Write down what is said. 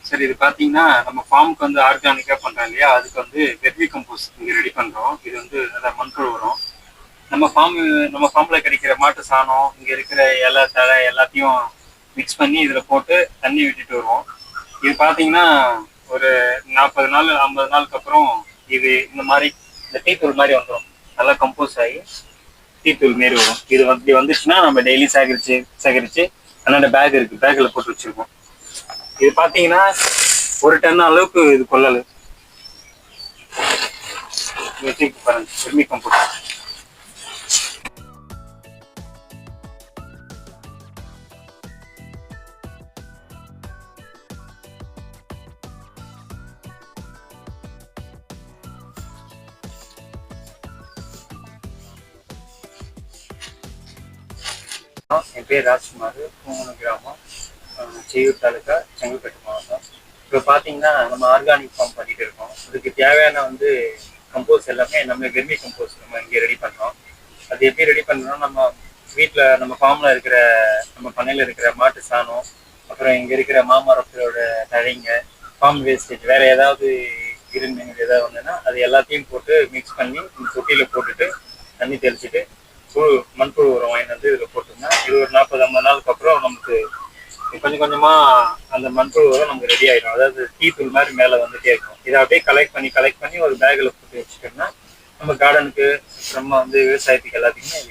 சரி, இது பார்த்தீங்கன்னா, நம்ம ஃபார்முக்கு வந்து ஆர்கானிக்கா பண்றோம் இல்லையா? அதுக்கு வந்து வெர்மி கம்போஸ்ட் இங்க ரெடி பண்றோம். இது வந்து அதான் மண்புழு உரம். நம்ம ஃபார்ம் நம்ம ஃபார்ம்ல கிடைக்கிற மாட்டு சாணம், இங்க இருக்கிற இலை, தழை எல்லாத்தையும் மிக்ஸ் பண்ணி இதுல போட்டு தண்ணி விட்டுட்டு வருவோம். இது பார்த்தீங்கன்னா, ஒரு 40 நாள், 50 நாளுக்கு அப்புறம் இது இந்த மாரி இந்த டீ தூள் மாரி வந்துரும். நல்லா கம்போஸ் ஆகி டீ தூள் மாரி வரும். இது அப்படி வந்துச்சுன்னா நம்ம டெய்லி சேகரிச்சு சேகரிச்சு அந்தாண்ட பேக் இருக்கு. பேக்ல போட்டு வச்சிருக்கோம். இது பார்த்தீங்கன்னா, 1 டன் அளவுக்கு இது கொள்ளல. வச்சிருக்கு பாருங்க, வெர்மி கம்போஸ்ட். என் பேர் ராஜ்குமார், பூங்குணம் கிராமம், செய்யூர் தாலுக்கா, செங்கல்பட்டு மாவட்டம். இப்போ பார்த்தீங்கன்னா நம்ம ஆர்கானிக் ஃபார்ம் பண்ணிட்டு இருக்கோம். அதுக்கு தேவையான வந்து கம்போஸ் எல்லாமே நம்ம வெர்மி கம்போஸ் நம்ம இங்கே ரெடி பண்ணுறோம். அது எப்படி ரெடி பண்ணுறோம், நம்ம வீட்டில் நம்ம ஃபார்மில் இருக்கிற நம்ம பண்ணையில் இருக்கிற மாட்டு சாணம், அப்புறம் இங்கே இருக்கிற மாமரத்தோட தழைங்க, ஃபார்ம் வேஸ்டேஜ் வேறு ஏதாவது இருந்துங்க ஏதாவது வந்ததுன்னா அது எல்லாத்தையும் போட்டு மிக்ஸ் பண்ணி தொட்டியில் போட்டுட்டு தண்ணி தெளிச்சுட்டு மண்புழு உரம் வாங்கிட்டு வந்து இதில் போட்டோம்னா இது ஒரு 40-50 நாளுக்கு அப்புறம் நமக்கு கொஞ்சம் கொஞ்சமா அந்த மண்புழு உரம் நமக்கு ரெடி ஆயிடும். அதாவது டீ தூள் மாதிரி மேலே வந்துட்டே இருக்கும். இதை அப்படியே கலெக்ட் பண்ணி ஒரு பேக்கில் போட்டு வச்சுட்டோம்னா நம்ம கார்டனுக்கு, அப்புறமா வந்து விவசாயத்துக்கு எல்லாத்துக்குமே